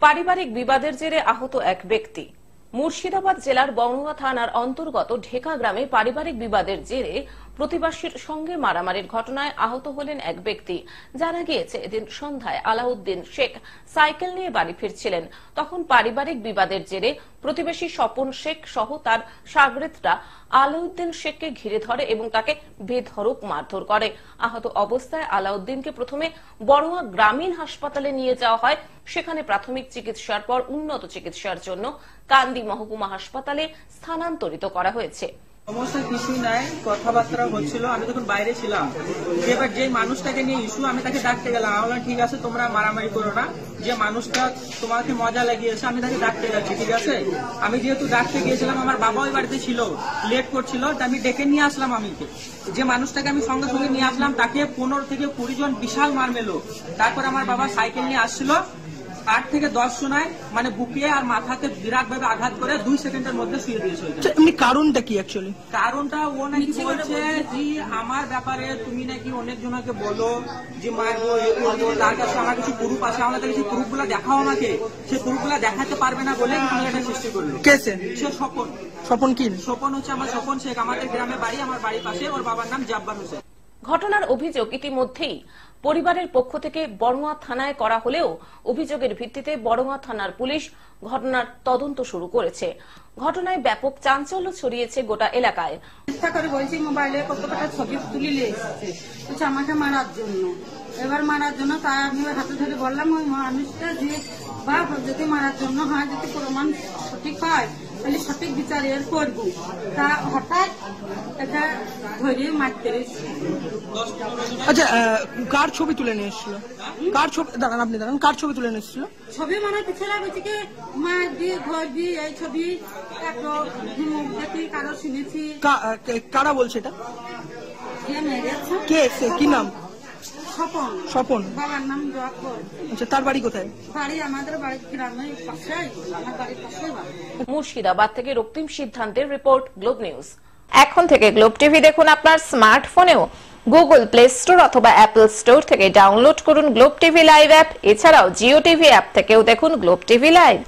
পারিবারিক বিবাদের জেরে আহত এক ব্যক্তি। মুর্শিদাবাদ জেলার বড়ুয়া থানার অন্তর্গত ঢেকা গ্রামে পারিবারিক বিবাদের জেরে প্রতিবেশীর সঙ্গে মারামারির ঘটনায় আহত হলেন এক ব্যক্তি। জানা গিয়েছে, এদিন সন্ধ্যায় আলাউদ্দিন শেখ সাইকেল নিয়ে বাড়ি ফিরছিলেন। তখন পারিবারিক বিবাদের জেরে প্রতিবেশী স্বপন শেখ সহ তার শাগরেদরা আলাউদ্দিন শেখকে ঘিরে ধরে এবং তাকে বেধড়ক মারধর করে। আহত অবস্থায় আলাউদ্দিনকে প্রথমে বড়ুয়া গ্রামীণ হাসপাতালে নিয়ে যাওয়া হয়। সেখানে প্রাথমিক চিকিৎসার পর উন্নত চিকিৎসার জন্য কান্দি মহকুমা হাসপাতালে স্থানান্তরিত করা হয়েছে। সমস্যা কিছুই নাই, কথাবার্তা হচ্ছিল। আমি তখন বাইরে ছিলাম। এবার যে মানুষটাকে নিয়ে ইস্যু, আমি তাকে ডাকতে গেলাম। আমি বললাম, ঠিক আছে, তোমরা মারামারি করো না, যে মানুষটা তোমাকে মজা লাগিয়েছে আমি তাকে ডাকতে যাচ্ছি, ঠিক আছে। আমি যেহেতু ডাকতে গিয়েছিলাম, আমার বাবা ওই বাড়িতে ছিল, লেট করছিল, আমি ডেকে নিয়ে আসলাম। যে মানুষটাকে আমি সঙ্গে সঙ্গে নিয়ে আসলাম, তাকে 15 থেকে 20 জন বিশাল মার মেলো। তারপর আমার বাবা সাইকেল নিয়ে আসছিল, 8 থেকে 10 জনায় মানে বুকে আর মাথাতে বিরাট ভাবে আঘাত করে 2 সেকেন্ডের মধ্যে শুয়ে দিয়েছে। এমনি কারণটা কি? অ্যাকচুয়ালি কারণটা ও নাকি বলছে যে আমার ব্যাপারে তুমি নাকি অনেক জনকে বলো যে মারবো, এ করবো, তার কাছে আমার কিছু প্রুফ আছে, আমরা তাকে সেই প্রুফ গুলা দেখাও আমাকে, সেই প্রুফ গুলা দেখাতে পারবে না বলে এটা সৃষ্টি করলো। কেসে সে স্বপন। স্বপন কি? স্বপন হচ্ছে আমার স্বপন শেখ, আমাদের গ্রামে বাড়ি, আমার বাড়ির পাশে। ওর বাবার নাম জাব্বার হোসেন। ঘটনার অভিযোগ ইতিমধ্যেই পরিবারের পক্ষ থেকে বড়ুয়া থানায় করা হলেও অভিযোগের ভিত্তিতে বড়ুয়া থানার পুলিশ ঘটনার তদন্ত শুরু করেছে। ঘটনায় ব্যাপক চাঞ্চল্য ছড়িয়েছে গোটা এলাকায়। চেষ্টা করে বলছি মোবাইলে কতটা ছবি তুলিলে এসেছে আমাকে মারার জন্য। এবার মারার জন্য তাই আমি হাতে ধরে বললাম ওই মানুষটা যে বা যদি মারার জন্য হয়, যদি প্রমাণ সঠিক হয় তাহলে সঠিক বিচার এর করবো। তা হঠাৎ এটা ধরে মারতে এসেছে। আচ্ছা, কার ছবি তুলে নিয়ে এসেছিল? কার ছবি? দাঁড়ান, আপনি দাঁড়ান। কার ছবি তুলে নিয়ে এসেছিল? ছবি মানে পিছনে বুঝিকে মার দিয়ে ঘর দিয়ে এই ছবি একটা দেখি কারো শুনেছি। কারা বলছে এটা? যে মেরেছে কে? সে কি নাম? স্বপন। স্বপন। বাবার নাম জয়াকর। আচ্ছা, তার বাড়ি কোথায়? বাড়ি আমাদের বাড়ির গ্রামের পাশে, আমার বাড়ির পাশে বাড়ি। মুর্শিদাবাদ থেকে রক্তিম সিদ্ধান্তের রিপোর্ট, গ্লোব নিউজ। এখন থেকে গ্লোব টিভি দেখুন আপনার স্মার্টফোনেও। গুগল প্লে স্টোর অথবা অ্যাপল স্টোর থেকে ডাউনলোড করুন গ্লোব টিভি লাইভ অ্যাপ। এছাড়াও জিও টিভি অ্যাপ থেকেও দেখুন গ্লোব টিভি লাইভ।